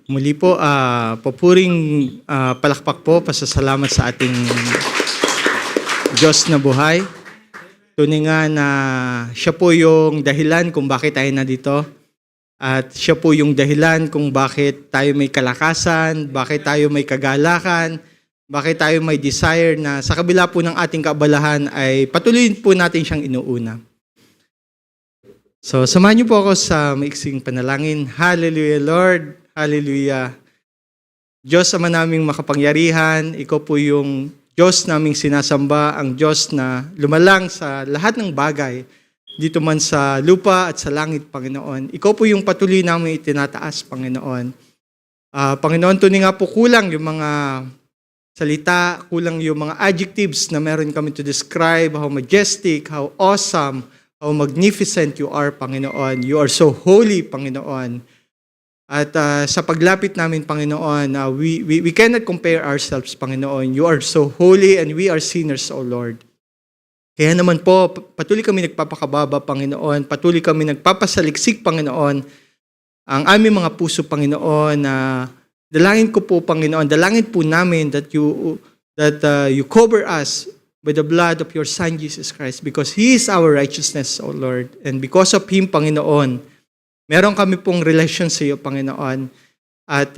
Muli po, papuring palakpak po, pasasalamat sa ating Diyos na buhay. Tunay nga na siya po yung dahilan kung bakit tayo nandito. At siya po yung dahilan kung bakit tayo may kalakasan, bakit tayo may kagalakan, bakit tayo may desire na sa kabila po ng ating kaabalahan ay patuloy po natin siyang inuuna. So, samahan niyo po ako sa maiksing panalangin. Hallelujah, Lord. Hallelujah. Diyos Ama naming makapangyarihan, Ikaw po yung Diyos naming sinasamba, ang Diyos na lumalang sa lahat ng bagay, dito man sa lupa at sa langit, Panginoon. Ikaw po yung patuloy namin itinataas, Panginoon. Panginoon, tunay nga po kulang yung mga salita, kulang yung mga adjectives na meron kami to describe how majestic, how awesome, how magnificent you are, Panginoon. You are so holy, Panginoon. At sa paglapit namin, Panginoon, we cannot compare ourselves, Panginoon. You are so holy and we are sinners, O Lord. Kaya naman po, patuloy kami nagpapakababa, Panginoon. Patuloy kami nagpapasaliksik, Panginoon. Ang aming mga puso, Panginoon, na dalangin ko po, Panginoon, dalangin po namin that you cover us by the blood of your Son, Jesus Christ, because He is our righteousness, O Lord. And because of Him, Panginoon, meron kami pong relasyon sa iyo, Panginoon. At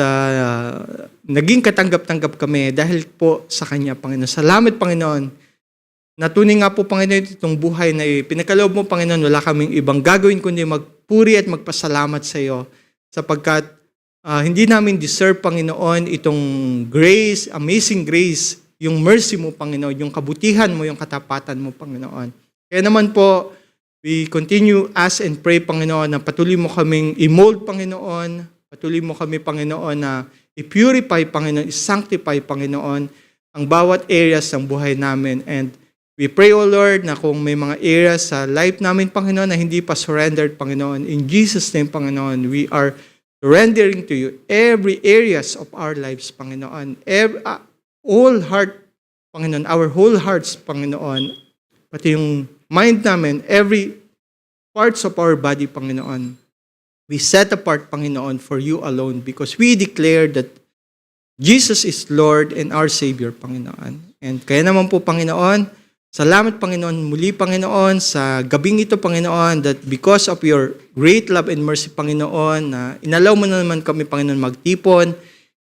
naging katanggap-tanggap kami dahil po sa Kanya, Panginoon. Salamat, Panginoon. Natunay nga po, Panginoon, itong buhay na pinagkaloob mo, Panginoon, wala kaming ibang gagawin kundi magpuri at magpasalamat sa iyo sapagkat hindi namin deserve, Panginoon, itong grace, amazing grace, yung mercy mo, Panginoon, yung kabutihan mo, yung katapatan mo, Panginoon. Kaya naman po, we continue ask and pray, Panginoon, na patuloy mo kaming i-mold, Panginoon, patuloy mo kami, Panginoon, na i-purify, Panginoon, i-sanctify, Panginoon, ang bawat areas ng buhay namin. And we pray, O Lord, na kung may mga areas sa life namin, Panginoon, na hindi pa surrendered, Panginoon, in Jesus' name, Panginoon, we are surrendering to you every areas of our lives, Panginoon. All heart, Panginoon, our whole hearts, Panginoon, pati yung mind namin, every parts of our body, Panginoon, we set apart, Panginoon, for you alone because we declare that Jesus is Lord and our Savior, Panginoon. And kaya naman po, Panginoon, salamat, Panginoon, muli, Panginoon, sa gabing ito, Panginoon, that because of your great love and mercy, Panginoon, na inalaw mo na naman kami, Panginoon, magtipon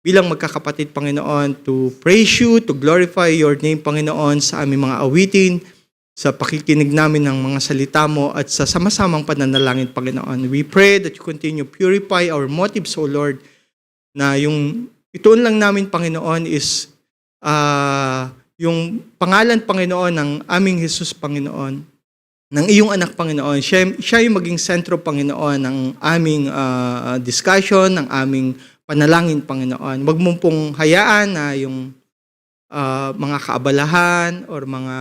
bilang magkakapatid, Panginoon, to praise you, to glorify your name, Panginoon, sa aming mga awitin, sa pakikinig namin ng mga salita mo, at sa sama-samang pananalangin, Panginoon. We pray that you continue purify our motives, O Lord, na yung ituon lang namin, Panginoon, is yung pangalan, Panginoon, ng aming Jesus, Panginoon, ng iyong anak, Panginoon, siya yung maging sentro, Panginoon, ng aming discussion, ng aming panalangin, Panginoon. Huwag mo pong hayaan na yung mga kaabalahan or mga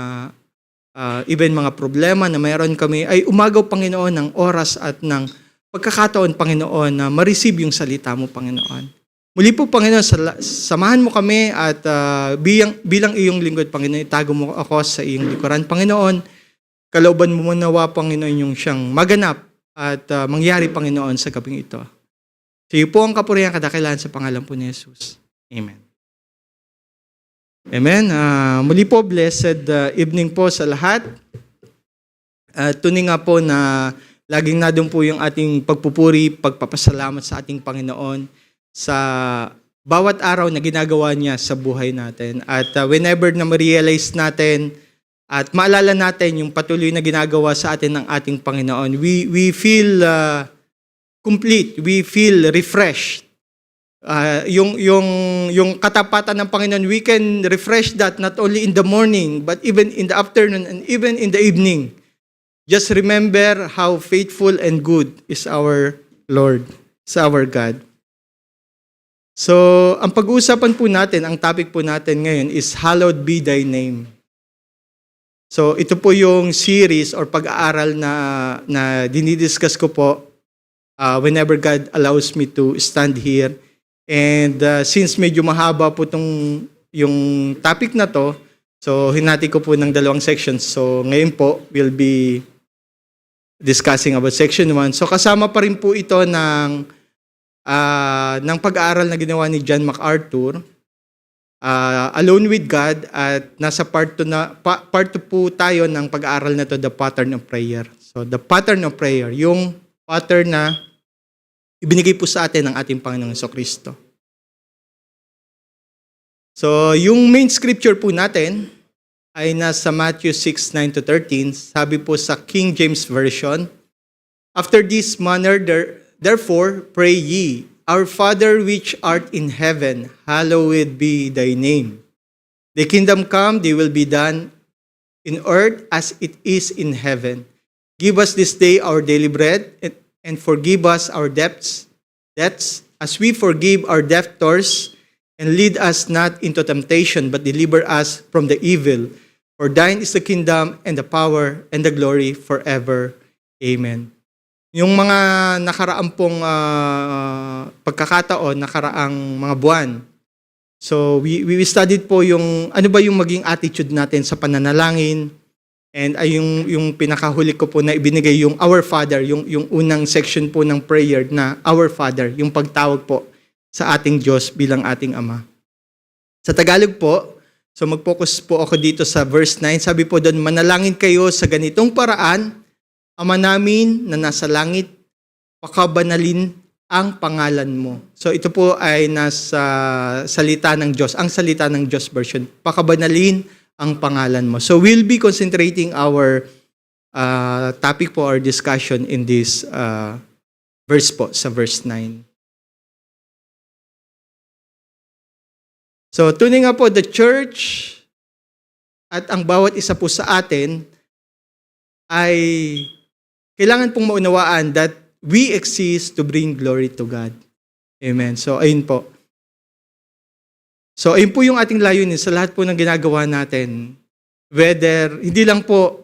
even mga problema na mayroon kami ay umagaw, Panginoon, ng oras at ng pagkakataon, Panginoon, na ma-receive yung salita mo, Panginoon. Muli po, Panginoon, samahan mo kami at bilang iyong lingkod, Panginoon, itago mo ako sa iyong likuran. Panginoon, kalooban mo nawa, Panginoon, yung siyang maganap at mangyari, Panginoon, sa gabing ito. Sa iyo po ang kapurihan, kadakilaan sa pangalan po ni Jesus. Amen. Amen. Muli po, blessed evening po sa lahat. Tunay nga po na laging nadun po yung ating pagpupuri, pagpapasalamat sa ating Panginoon sa bawat araw na ginagawa niya sa buhay natin. At whenever na ma-realize natin at maalala natin yung patuloy na ginagawa sa atin ng ating Panginoon, we feel complete, we feel refreshed. Yung katapatan ng Panginoon, we can refresh that not only in the morning, but even in the afternoon and even in the evening. Just remember how faithful and good is our Lord, is our God. So, ang pag-uusapan po natin, ang topic po natin ngayon is Hallowed Be Thy Name. So, ito po yung series or pag-aaral na dinidiscuss ko po whenever God allows me to stand here. And since medyo mahaba po yung topic na to, so hinati ko po ng 2 sections. So, ngayon po, we'll be discussing about section 1. So, kasama pa rin po ito ng ng pag-aaral na ginawa ni John MacArthur, Alone with God, at nasa part 2 po tayo ng pag-aaral na to, the pattern of prayer. So the pattern of prayer, yung pattern na ibinigay po sa atin ng ating Panginoong Jesucristo. So yung main scripture po natin ay nasa Matthew 6:9-13. Sabi po sa King James Version, "After this manner, therefore pray ye, Our Father which art in heaven, hallowed be thy name. Thy kingdom come, thy will be done in earth as it is in heaven. Give us this day our daily bread, and forgive us our debts, as we forgive our debtors, and lead us not into temptation, but deliver us from the evil. For thine is the kingdom, and the power, and the glory forever. Amen." Yung mga nakaraang pong pagkakataon, nakaraang mga buwan. So we studied po yung ano ba yung maging attitude natin sa pananalangin, and ay yung pinakahuli ko po na ibinigay yung Our Father, yung unang section po ng prayer na Our Father, yung pagtawag po sa ating Diyos bilang ating Ama. Sa Tagalog po, so mag-focus po ako dito sa verse 9. Sabi po doon, "Manalangin kayo sa ganitong paraan, Ama namin na nasa langit, pakabanalin ang pangalan mo." So ito po ay nasa salita ng Diyos, ang salita ng Diyos version. Pakabanalin ang pangalan mo. So we'll be concentrating our topic po, our discussion in this verse po, sa verse 9. So tuning nga po, the church at ang bawat isa po sa atin ay kailangan pong maunawaan that we exist to bring glory to God. Amen. So, ayun po. So, ayun po yung ating layunin sa lahat po ng ginagawa natin. Whether, hindi lang po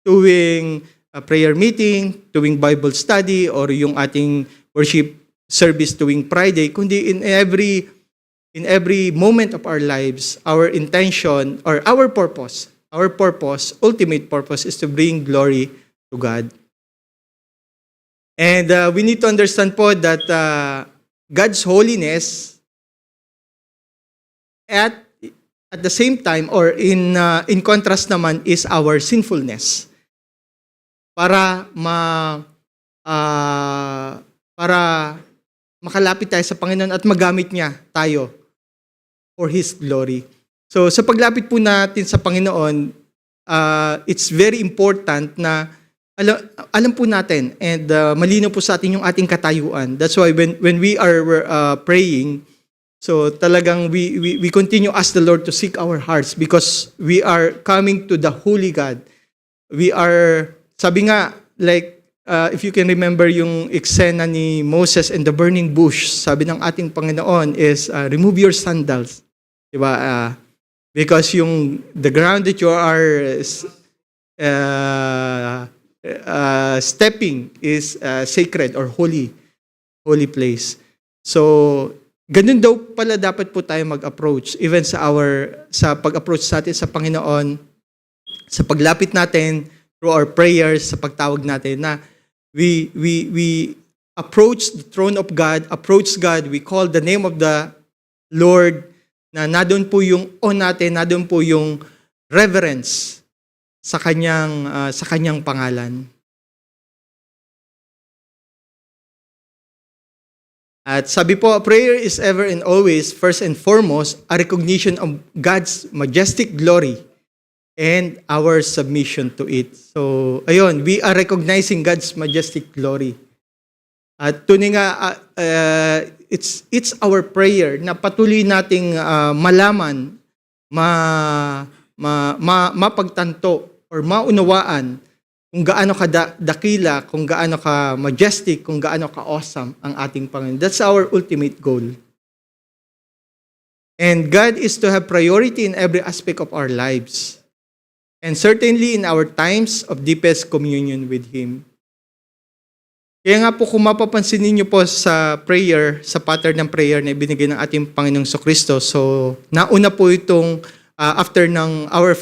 tuwing prayer meeting, tuwing Bible study, or yung ating worship service tuwing Friday, kundi in every moment of our lives, our intention, or our purpose, ultimate purpose is to bring glory to God. And we need to understand po that God's holiness at the same time, or in contrast naman, is our sinfulness. Para makalapit tayo sa Panginoon at magamit niya tayo for His glory. So sa paglapit po natin sa Panginoon, it's very important na alam po natin, and malinaw po sa atin yung ating katayuan. That's why when we are praying, so talagang we continue ask the Lord to seek our hearts, because we are coming to the holy God. We are, sabi nga, like if you can remember yung eksena ni Moses and the burning bush, sabi ng ating Panginoon is, remove your sandals. Diba? Because the ground that you are stepping is sacred or holy place. So, ganun daw pala dapat po tayo mag-approach, even sa pag-approach natin sa Panginoon, sa paglapit natin through our prayers, sa pagtawag natin, na we approach the throne of God, we call the name of the Lord, na nadun po yung natin, nadun po yung reverence sa kanyang pangalan. At sabi po, prayer is ever and always, first and foremost, a recognition of God's majestic glory and our submission to it. So, ayun, we are recognizing God's majestic glory. At tunay nga, it's our prayer na patuloy nating malaman, mapagtanto, or maunawaan kung gaano ka dakila, kung gaano ka majestic, kung gaano ka awesome ang ating Panginoon. That's our ultimate goal. And God is to have priority in every aspect of our lives. And certainly in our times of deepest communion with Him. Kaya nga po, kung mapapansin niyo po sa prayer, sa pattern ng prayer na ibinigay ng ating Panginoong Jesucristo, so nauna po itong after ng Our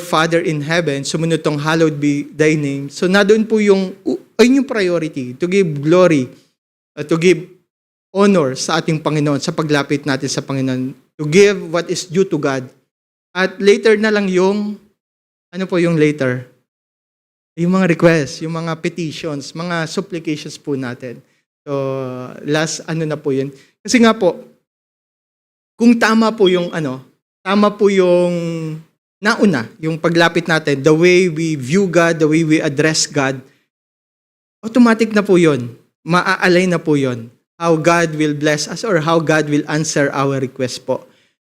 Father in heaven, sumunod tong hallowed be thy name. So nadoon po yung priority, to give glory to give honor sa ating Panginoon, sa paglapit natin sa Panginoon, to give what is due to God. At later na lang yung, ano po yung later? Yung mga requests, yung mga petitions, mga supplications po natin. So, last ano na po yun. Kasi nga po, kung tama po yung nauna, yung paglapit natin, the way we view God, the way we address God, automatic na po yun. Maaalay na po yun. How God will bless us or how God will answer our request po.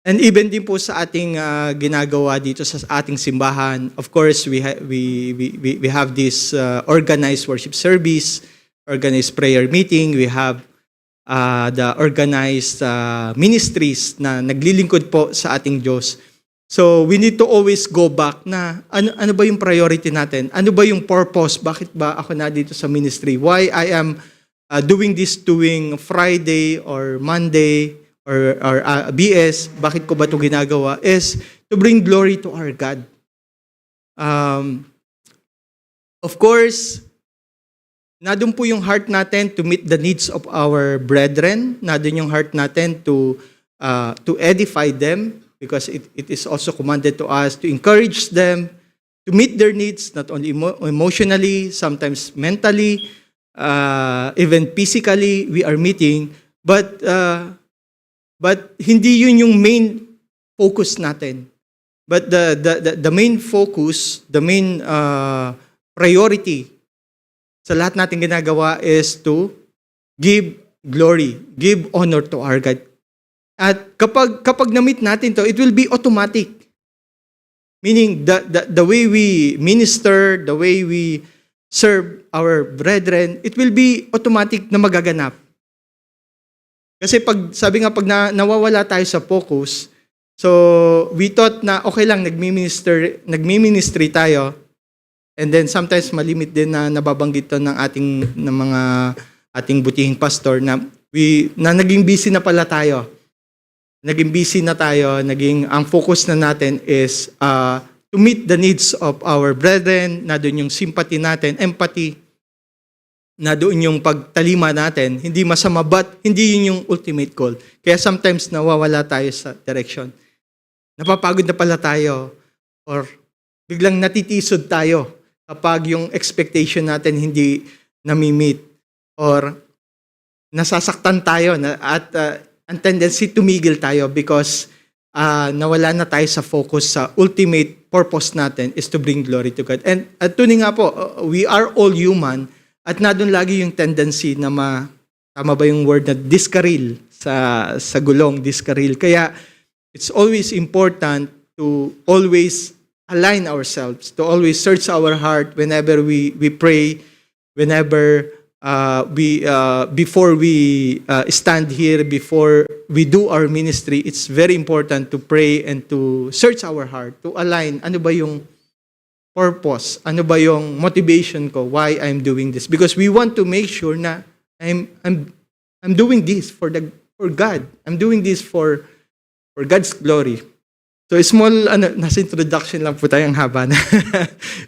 And even din po sa ating ginagawa dito sa ating simbahan, of course, we have this organized worship service, organized prayer meeting, we have the organized ministries na naglilingkod po sa ating Diyos. So, we need to always go back na ano ba yung priority natin? Ano ba yung purpose? Bakit ba ako na dito sa ministry? Why I am doing Friday or Monday or BS, bakit ko ba ito ginagawa? Is to bring glory to our God. Of course, nandun po yung heart natin to meet the needs of our brethren. Nandun yung heart natin to edify them because it is also commanded to us to encourage them to meet their needs, not only emotionally, sometimes mentally, even physically, we are meeting. But hindi yun yung main focus natin. But the main focus, the main priority sa lahat natin ginagawa is to give glory, give honor to our God. At kapag na-meet natin to, it will be automatic. Meaning the way we minister, the way we serve our brethren, it will be automatic na magaganap. Kasi sabi nga pag nawawala tayo sa focus, so we thought na okay lang nagmi-ministry tayo, and then sometimes malimit din na nababanggit to ng mga ating butihing pastor na naging busy na pala tayo. Naging busy na tayo, ang focus na natin is to meet the needs of our brethren, na doon yung sympathy natin, empathy, na doon yung pagtalima natin, hindi masama, but hindi yun yung ultimate goal. Kaya sometimes nawawala tayo sa direction. Napapagod na pala tayo or biglang natitisod tayo kapag yung expectation natin hindi nami-meet or nasasaktan tayo at ang tendency tumigil tayo because nawala na tayo sa focus sa ultimate purpose natin is to bring glory to God. And tuning nga po, we are all human. At nadun lagi yung tendency na tama ba yung word na diskaril sa gulong, diskaril. Kaya it's always important to always align ourselves, to always search our heart whenever we pray, whenever before we stand here, before we do our ministry. It's very important to pray and to search our heart, to align ano ba yung purpose, ano ba yung motivation ko, why I'm doing this. Because we want to make sure na I'm doing this for God. I'm doing this for God's glory. So small nasa introduction lang po tayo, ang haba na.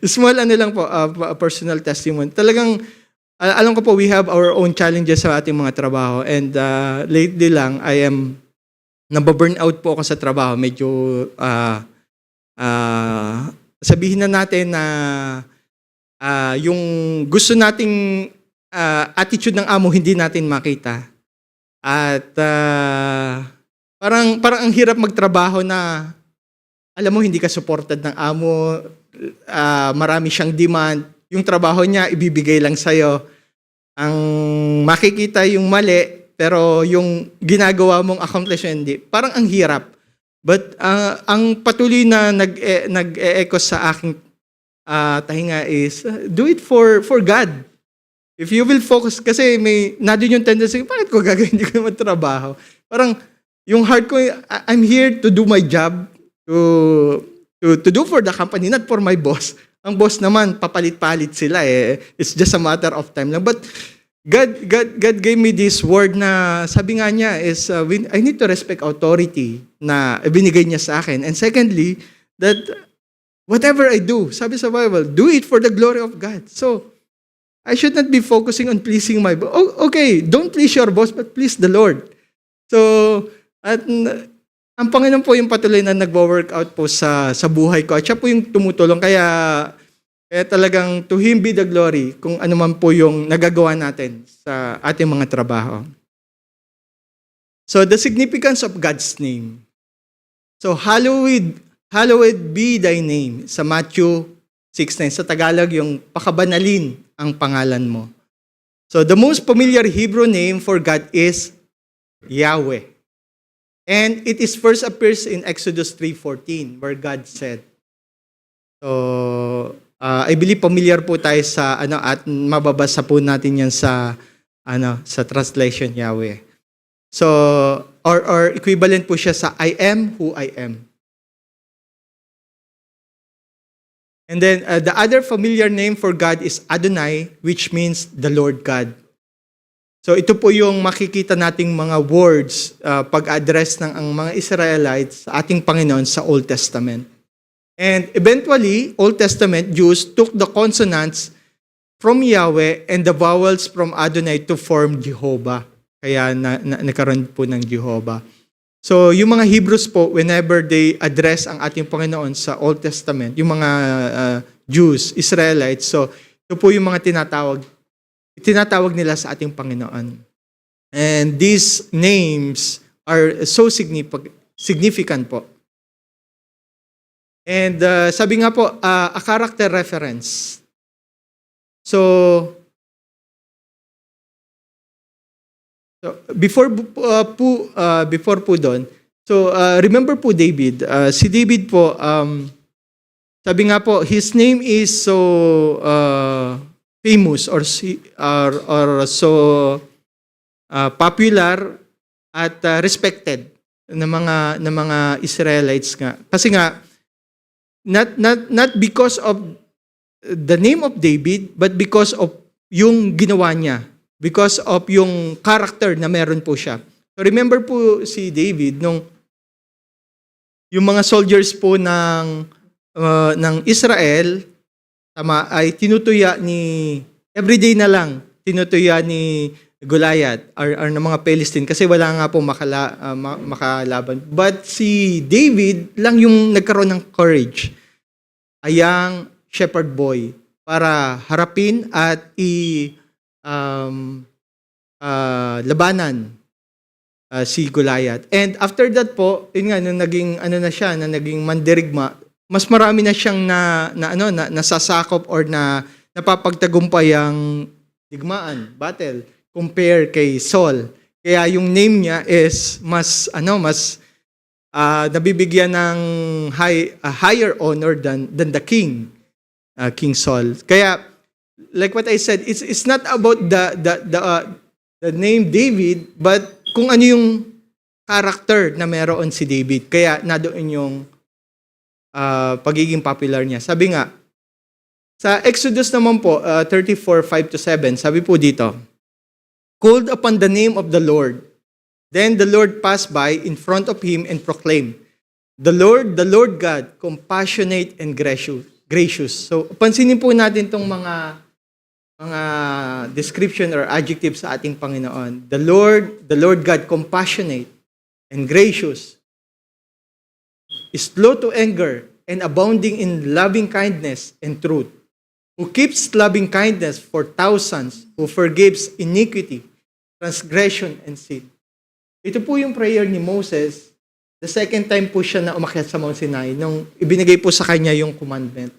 Small lang po, personal testimony. Talagang alam ko po, we have our own challenges sa ating mga trabaho, and lately lang I am nababurnout po ako sa trabaho. Medyo sabihin na natin na yung gusto nating attitude ng amo hindi natin makita. At parang ang hirap magtrabaho na alam mo hindi ka supported ng amo, marami siyang demand, yung trabaho niya ibibigay lang sa'yo. Ang makikita yung mali, pero yung ginagawa mong accomplishment hindi. Parang ang hirap. But ang patuloy na nag-e-echo sa aking tahinga is, do it for God. If you will focus, kasi nandun yung tendency, bakit ko gagawin, hindi ko magtrabaho? Parang yung heart ko, I'm here to do my job, to do for the company, not for my boss. Ang boss naman, papalit-palit sila eh. It's just a matter of time lang. But God gave me this word na sabi nga niya is, I need to respect authority na binigay niya sa akin. And secondly, that whatever I do, sabi sa Bible, do it for the glory of God. So, I should not be focusing on pleasing my boss. Oh, okay, don't please your boss, but please the Lord. So, at ang Panginoon po yung patuloy na nagwo-workout po sa buhay ko. At siya po yung tumutulong. Kaya talagang to Him be the glory kung ano man po yung nagagawa natin sa ating mga trabaho. So, the significance of God's name. So, hallowed be thy name. Sa Matthew 6:9. Sa Tagalog, yung pakabanalin ang pangalan mo. So, the most familiar Hebrew name for God is Yahweh. And it is first appears in Exodus 3:14 where God said. So, I believe familiar po tayo sa at mababasa po natin 'yan sa sa translation Yahweh. So, or equivalent po siya sa I am who I am. And then the other familiar name for God is Adonai, which means the Lord God. So ito po yung makikita nating mga words pag-address ng ang mga Israelites sa ating Panginoon sa Old Testament. And eventually, Old Testament Jews took the consonants from Yahweh and the vowels from Adonai to form Jehovah. Kaya nagkaroon po ng Jehovah. So yung mga Hebrews po, whenever they address ang ating Panginoon sa Old Testament, yung mga Jews, Israelites, so ito po yung mga tinatawag nila sa ating Panginoon. And these names are so significant po. And sabi nga po, a character reference. So before po doon, so remember po David, si David po, sabi nga po, his name is so famous or so popular at respected ng mga Israelites nga. Kasi nga not because of the name of David, but because of yung ginawa niya. Because of yung character na meron po siya. So remember po si David nung yung mga soldiers po ng Israel ay tinutuya ni everyday na lang tinutuya ni Goliath or ng mga Palestine kasi wala nga po makalaban. But si David lang yung nagkaroon ng courage. A young shepherd boy para harapin at labanan si Goliath. And after that po, yun nga, nung naging mandirigma, mas marami na siyang nasasakop or napapagtagumpay ang digmaan, battle, compare kay Saul. Kaya yung name niya is mas nabibigyan ng higher honor than the king, King Saul. Kaya like what I said, it's not about the name David, but kung ano yung character na meron si David. Kaya nadoon yung pagiging popular niya. Sabi nga, sa Exodus naman po, 34:5-7, sabi po dito, called upon the name of the Lord. Then the Lord passed by in front of him and proclaimed, the Lord God, compassionate and gracious. So, pansinin po natin itong mga description or adjectives sa ating Panginoon. The Lord God, compassionate and gracious, is slow to anger and abounding in loving kindness and truth, who keeps loving kindness for thousands, who forgives iniquity, transgression, and sin. Ito po yung prayer ni Moses. The second time po siya na umakyat sa Mount Sinai nung ibinigay po sa kanya yung commandment.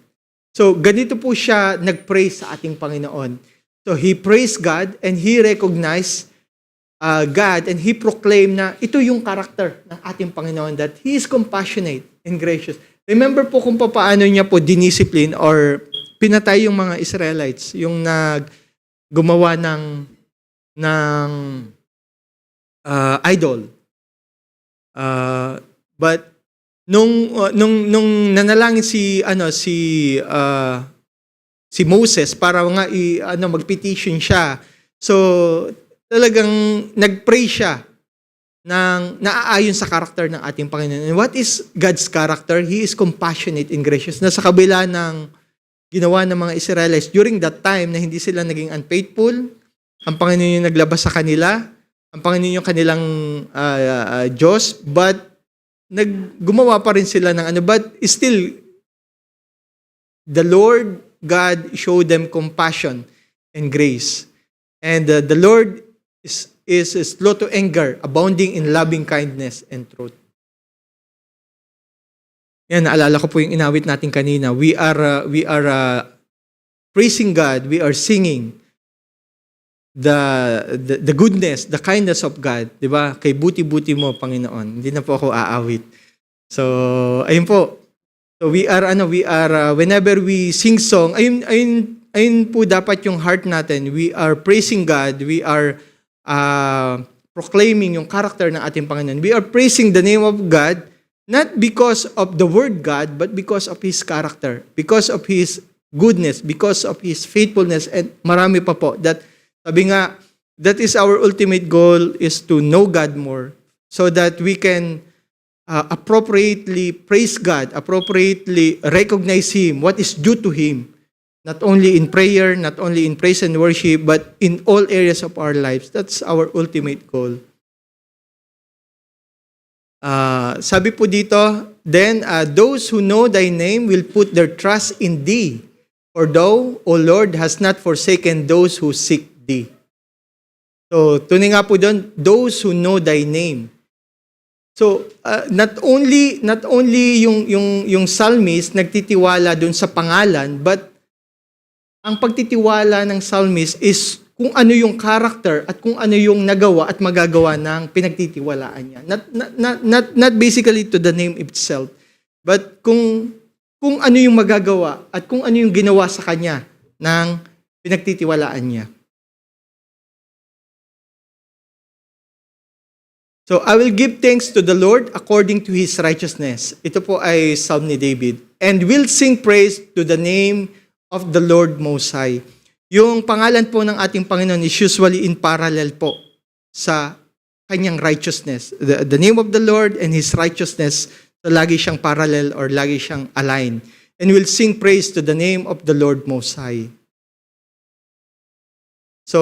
So, ganito po siya nag-pray sa ating Panginoon. So, he praised God and he recognized God and he proclaimed na ito yung character ng ating Panginoon, that he is compassionate and gracious. Remember po kung paano niya po diniscipline or pinatay yung mga Israelites, yung gumawa ng idol. But nung nanalangin si Moses para nga magpetition siya. So talagang nagpray siya ng naaayon sa character ng ating Panginoon. And what is God's character? He is compassionate and gracious. Nasa kabila ng ginawa ng mga Israelites during that time na hindi sila naging unfaithful. Ang Panginoon yung naglabas sa kanila. Ang Panginoon yung kanilang Diyos. But gumawa pa rin sila ng ano. But still, the Lord God showed them compassion and grace. And the Lord is slow to anger, abounding in loving kindness and truth. Yan, naalala ko po yung inawit natin kanina. We are praising God. We are singing the goodness, the kindness of God. Diba? Kay buti-buti mo, Panginoon. Hindi na po ako aawit. So, ayun po. So we are whenever we sing song, ayun po dapat yung heart natin. We are praising God. We are proclaiming yung character ng ating Panginoon. We are praising the name of God, not because of the word God, but because of His character, because of His goodness, because of His faithfulness, and marami pa po. Sabi nga, that is our ultimate goal, is to know God more, so that we can appropriately praise God, appropriately recognize Him, what is due to Him, not only in prayer, not only in praise and worship, but in all areas of our lives. That's our ultimate goal. Sabi po dito, then those who know thy name will put their trust in thee. For thou, O Lord, has not forsaken those who seek thee. So, tunay nga po doon, those who know thy name. So, not only yung psalmist nagtitiwala doon sa pangalan, but ang pagtitiwala ng psalmist is kung ano yung character at kung ano yung nagawa at magagawa ng pinagtitiwalaan niya. Not basically to the name itself, but kung ano yung magagawa at kung ano yung ginawa sa kanya ng pinagtitiwalaan niya. So, I will give thanks to the Lord according to His righteousness. Ito po ay Psalm ni David. And will sing praise to the name of the Lord Most High. Yung pangalan po ng ating Panginoon is usually in parallel po sa kanyang righteousness. The name of the Lord and His righteousness, so lagi siyang parallel or lagi siyang aligned. And will sing praise to the name of the Lord Most High. So,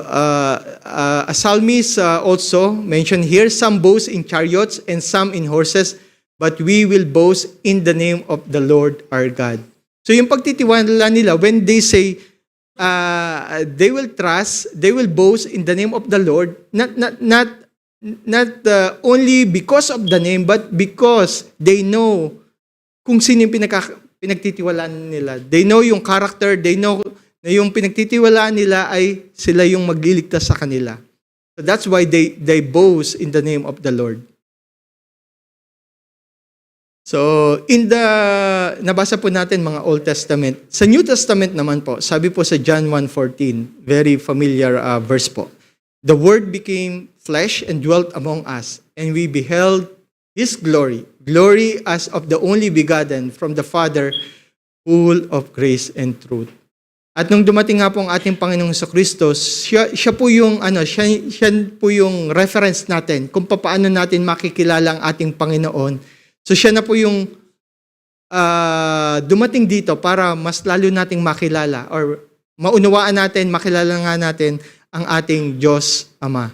a psalmist also mentioned here, some boast in chariots and some in horses, but we will boast in the name of the Lord our God. So, yung pagtitiwala nila, when they say, they will trust, they will boast in the name of the Lord, not only because of the name, but because they know kung sino yung pinagtitiwalaan nila. They know yung character, they know na yung pinagtitiwalaan nila ay sila yung magliligtas sa kanila. So that's why they boast in the name of the Lord. So, nabasa po natin mga Old Testament. Sa New Testament naman po, sabi po sa John 1:14, very familiar verse po. The Word became flesh and dwelt among us, and we beheld His glory, glory as of the only begotten from the Father, full of grace and truth. At nung dumating nga po ang ating Panginoong Jesucristo, siya po yung siya po yung reference natin kung paano natin makikilala ang ating Panginoon. So siya na po yung dumating dito para mas lalo nating makilala or maunawaan natin, makilala nga natin ang ating Diyos Ama.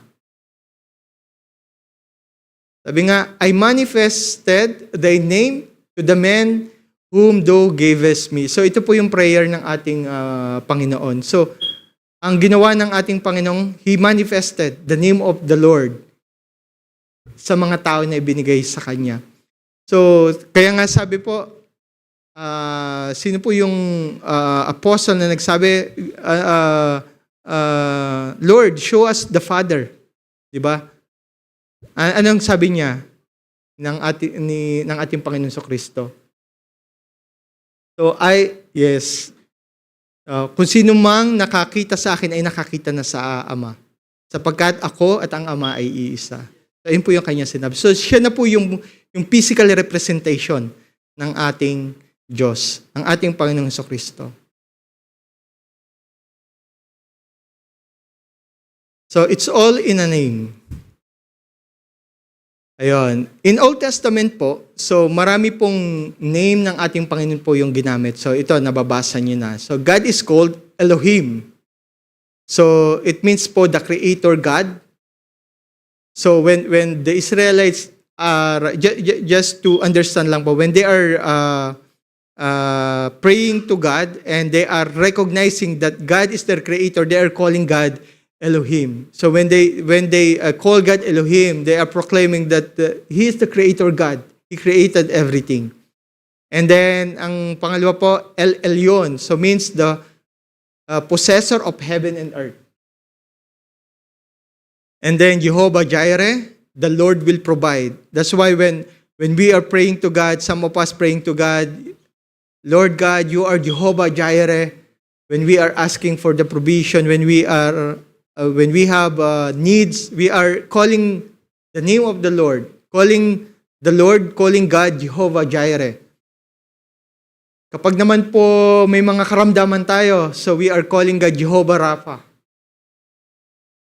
Sabi nga, I manifested thy name to the men whom thou gavest me. So ito po yung prayer ng ating Panginoon. So ang ginawa ng ating Panginoon, He manifested the name of the Lord sa mga tao na ibinigay sa Kanya. So, kaya nga sabi po, sino po yung apostle na nagsabi, Lord, show us the Father. Diba? Anong sabi niya ng ating Panginoon sa Kristo? So, yes, kung sino mang nakakita sa akin ay nakakita na sa Ama. Sapagkat ako at ang Ama ay iisa. So, yun po yung kanya sinabi. So, siya na po yung physical representation ng ating Diyos, ang ating Panginoong Jesucristo. So, it's all in a name. Ayun. In Old Testament po, so marami pong name ng ating Panginoon po yung ginamit. So ito, nababasa niyo na. So God is called Elohim. So it means po the Creator God. So when the Israelites are, just to understand lang po, when they are praying to God and they are recognizing that God is their Creator, they are calling God Elohim. So when they call God Elohim, they are proclaiming that He is the Creator God. He created everything. And then ang pangalawa po, El Elyon. So means the possessor of heaven and earth. And then Jehovah Jireh, the Lord will provide. That's why when we are praying to God, some of us praying to God, Lord God, you are Jehovah Jireh. When we are asking for the provision, when we have needs, we are calling the name of the Lord, calling God Jehovah Jireh. Kapag naman po may mga karamdaman tayo, so we are calling God Jehovah Rapha.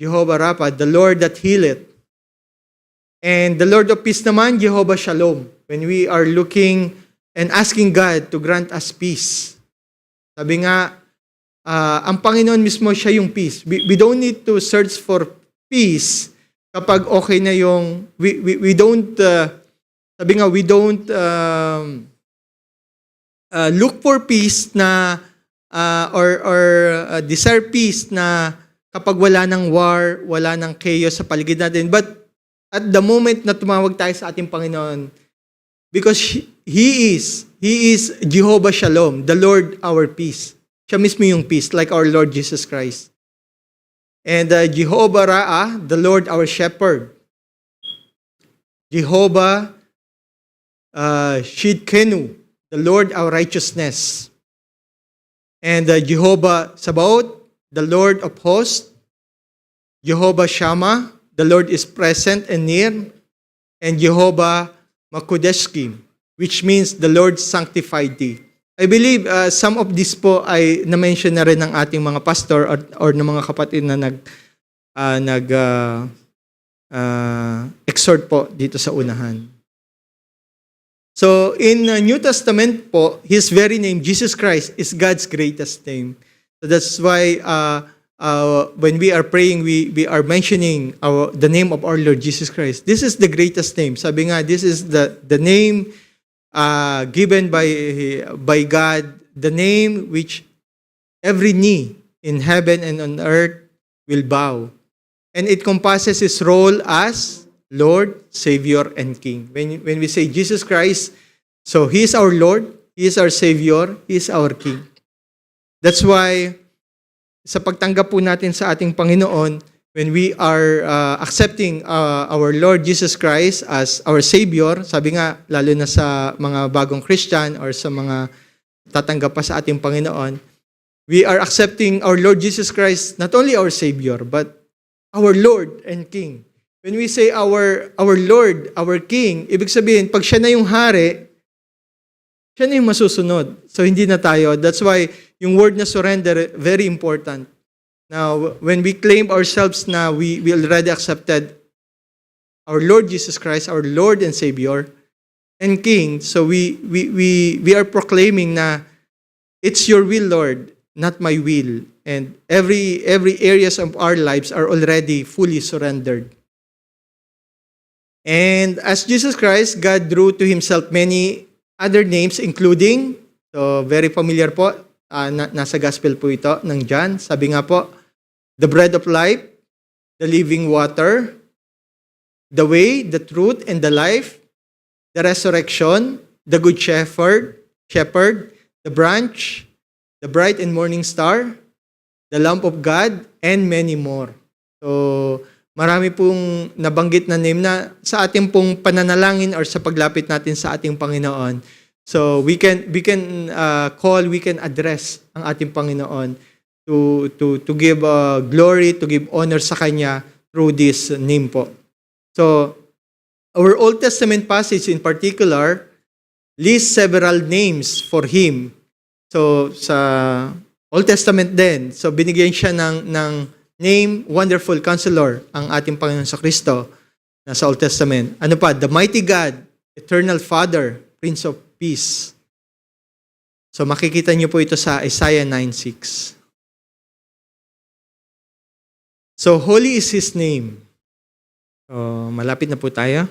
Jehovah Rapha, the Lord that healeth. And the Lord of peace naman, Jehovah Shalom. When we are looking and asking God to grant us peace. Sabi nga, ang Panginoon mismo siya yung peace. We don't need to search for peace kapag okay na yung we don't sabi nga we don't look for peace na or desire peace na kapag wala ng war, wala ng chaos sa paligid natin. But at the moment na tumawag tayo sa ating Panginoon, because He is Jehovah Shalom, the Lord our peace. Siya mismo yung peace, like our Lord Jesus Christ. And Jehovah Ra'ah, the Lord our shepherd. Jehovah Shidkenu, the Lord our righteousness. And Jehovah Sabaoth, the Lord of hosts. Jehovah Shammah, the Lord is present and near. And Jehovah Makudeshkim, which means the Lord sanctified thee. I believe some of this po ay na-mention na rin ng ating mga pastor or ng mga kapatid na exhort po dito sa unahan. So in New Testament po, His very name, Jesus Christ, is God's greatest name. So that's why when we are praying, we are mentioning the name of our Lord Jesus Christ. This is the greatest name. Sabi nga, this is the name given by God, the name which every knee in heaven and on earth will bow. And it compasses His role as Lord, Savior, and King. When we say Jesus Christ, so He is our Lord, He is our Savior, He is our King. That's why, sa pagtanggap po natin sa ating Panginoon, when we are accepting our Lord Jesus Christ as our Savior, sabi nga, lalo na sa mga bagong Christian or sa mga tatanggap pa sa ating Panginoon, we are accepting our Lord Jesus Christ, not only our Savior, but our Lord and King. When we say our Lord, our King, ibig sabihin, pag siya na yung hari, siya na yung masusunod. So hindi na tayo. That's why yung word na surrender, very important. Now, when we claim ourselves na we already accepted our Lord Jesus Christ, our Lord and Savior, and King, so we are proclaiming na it's your will, Lord, not my will. And every areas of our lives are already fully surrendered. And as Jesus Christ, God drew to Himself many other names, including, so very familiar po, nasa gospel po ito ng John. Sabi nga po, the bread of life, the living water, the way, the truth, and the life, the resurrection, the good shepherd, the branch, the bright and morning star, the lamp of God, and many more. So, marami pong nabanggit na name na sa ating pong pananalangin or sa paglapit natin sa ating Panginoon. So, we can address ang ating Panginoon to give glory, to give honor sa Kanya through this name po. So, our Old Testament passage in particular lists several names for Him. So, sa Old Testament din, so binigyan siya ng name, Wonderful Counselor, ang ating Panginoon sa Kristo. Nasa Old Testament. Ano pa? The mighty God, eternal Father, Prince of Peace. So makikita niyo po ito sa Isaiah 9:6. So holy is His name. Malapit na po tayo.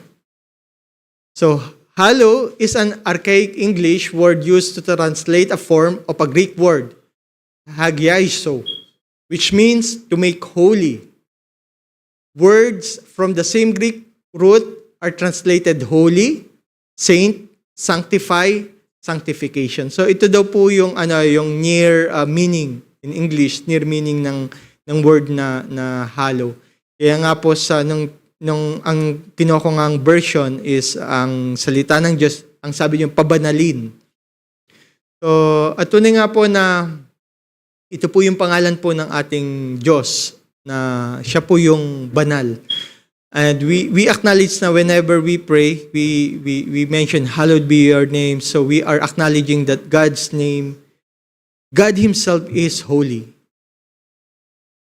So hallow is an archaic English word used to translate a form of a Greek word, hagiaiso, which means to make holy. Words from the same Greek root are translated holy, saint, sanctify, sanctification. So ito daw po yung yung near meaning in English, near meaning ng word na hallow. Kaya nga po sa nung ang kinuha ngang version is ang salita ng Diyos, ang sabi niyo pabanalin. So at tunay nga po na ito po yung pangalan po ng ating Diyos, na siya po yung banal. And we acknowledge na whenever we pray, we mention, hallowed be your name. So we are acknowledging that God's name, God Himself is holy.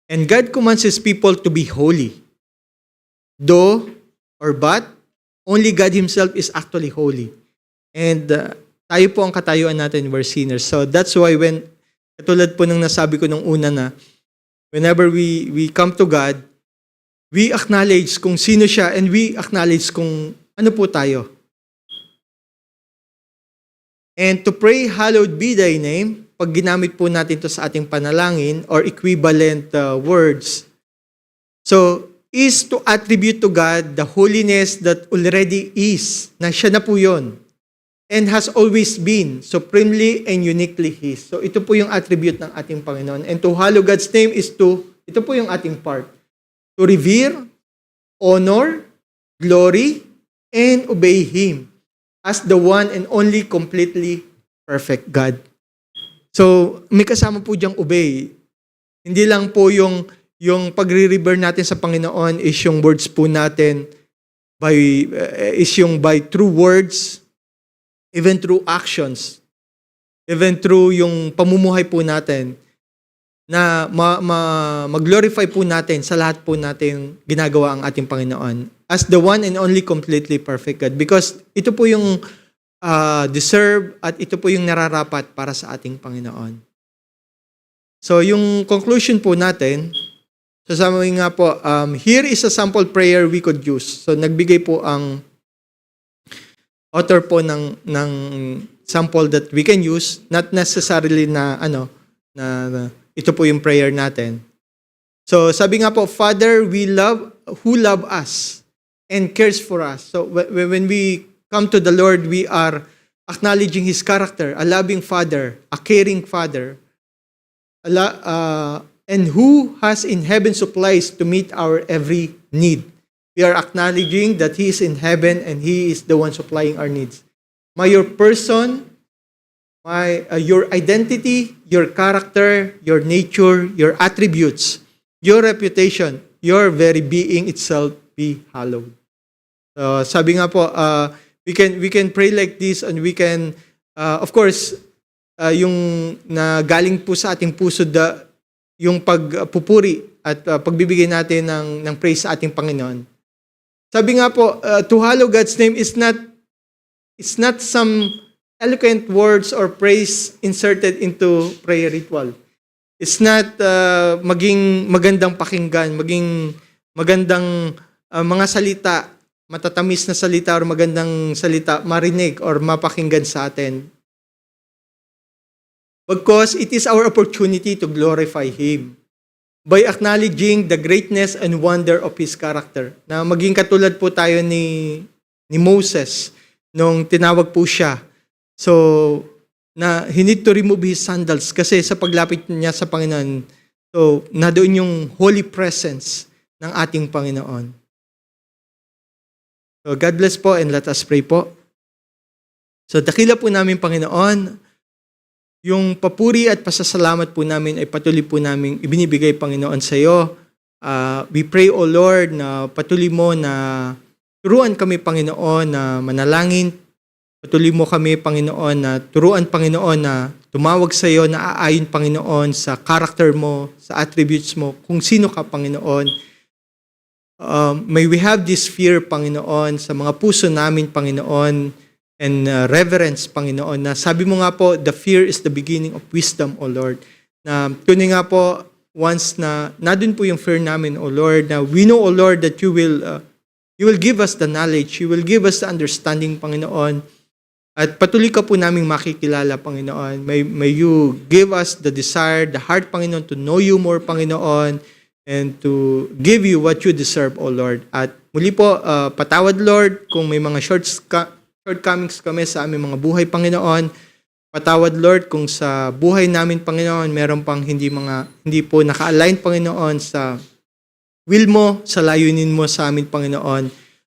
And God commands His people to be holy. Though or but, only God Himself is actually holy. And tayo po ang katayuan natin, we're sinners. So that's why katulad po ng nasabi ko nung una na, whenever we come to God, we acknowledge kung sino siya and we acknowledge kung ano po tayo. And to pray, hallowed be thy name, pag ginamit po natin to sa ating panalangin or equivalent words, so is to attribute to God the holiness that already is, na siya na po yun, and has always been, supremely and uniquely His. So ito po yung attribute ng ating Panginoon. And to hallow God's name is ito po yung ating part, to revere, honor, glory, and obey Him as the one and only completely perfect God. So, may kasama po diyang obey. Hindi lang po yung pagre-revere natin sa Panginoon is yung words po natin by true words, even through actions, even through yung pamumuhay po natin, na mag-glorify po natin sa lahat po natin ginagawa ang ating Panginoon as the one and only completely perfect God. Because ito po yung deserve at ito po yung nararapat para sa ating Panginoon. So yung conclusion po natin, sasabi nga po, here is a sample prayer we could use. So nagbigay po ang author po ng sample that we can use, not necessarily na ito po yung prayer natin. So sabi nga po, Father, who love us and cares for us. So when we come to the Lord, we are acknowledging His character, a loving Father, a caring Father, and who has in heaven supplies to meet our every need. We are acknowledging that He is in heaven and He is the one supplying our needs. Your person, your identity, your character, your nature, your attributes, your reputation, your very being itself be hallowed. So sabi nga po, we can pray like this, and we can, of course, yung na galing po sa ating puso, yung pagpupuri at pagbibigay natin ng praise sa ating Panginoon. Sabi nga po, to hallow God's name is not some eloquent words or praise inserted into prayer ritual. It's not maging magandang pakinggan, maging magandang mga salita, matatamis na salita or magandang salita marinig or mapakinggan sa atin. Because it is our opportunity to glorify Him by acknowledging the greatness and wonder of His character. Na maging katulad po tayo ni Moses nung tinawag po siya. So, na he need to remove his sandals kasi sa paglapit niya sa Panginoon, so, na doon yung holy presence ng ating Panginoon. So, God bless po and let us pray po. So, dakila po namin Panginoon, yung papuri at pasasalamat po namin ay patuloy po namin ibinibigay Panginoon sa iyo. We pray, O Lord, na patuloy mo na turuan kami Panginoon na manalangin. Patuloy mo kami Panginoon na turuan Panginoon na tumawag sa iyo na aayon Panginoon sa character mo, sa attributes mo, kung sino ka Panginoon. may we have this fear, Panginoon, sa mga puso namin, Panginoon, and reverence, Panginoon, na sabi mo nga po, the fear is the beginning of wisdom, O Lord. Na kunin nga po, once na nadun po yung fear namin, O Lord, na we know, O Lord, that you will give us the knowledge, you will give us the understanding, Panginoon, at patuloy ka po naming makikilala, Panginoon. May you give us the desire, the heart, Panginoon, to know you more, Panginoon, and to give you what you deserve, O Lord. At muli po, patawad, Lord, kung may mga shortcomings kami sa aming mga buhay, Panginoon. Patawad, Lord, kung sa buhay namin, Panginoon, meron pang hindi po naka-align, Panginoon, sa will mo, sa layunin mo sa amin, Panginoon.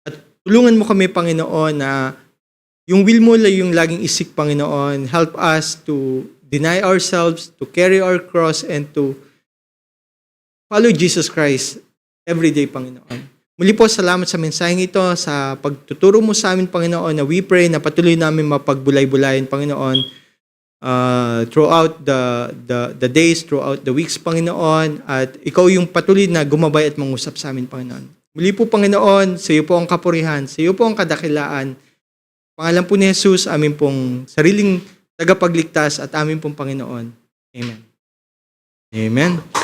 At tulungan mo kami, Panginoon, na yung will mo yung laging isik, Panginoon. Help us to deny ourselves, to carry our cross, and to follow Jesus Christ every day, Panginoon. Muli po, salamat sa mensaheng ito, sa pagtuturo mo sa amin, Panginoon, na we pray na patuloy namin mapagbulay-bulayin, Panginoon, throughout the days, throughout the weeks, Panginoon, at ikaw yung patuloy na gumabay at mangusap sa amin, Panginoon. Muli po, Panginoon, sa iyo po ang kapurihan, sa iyo po ang kadakilaan. Pangalan po ni Jesus, amin pong sariling tagapagligtas at amin pong Panginoon. Amen. Amen.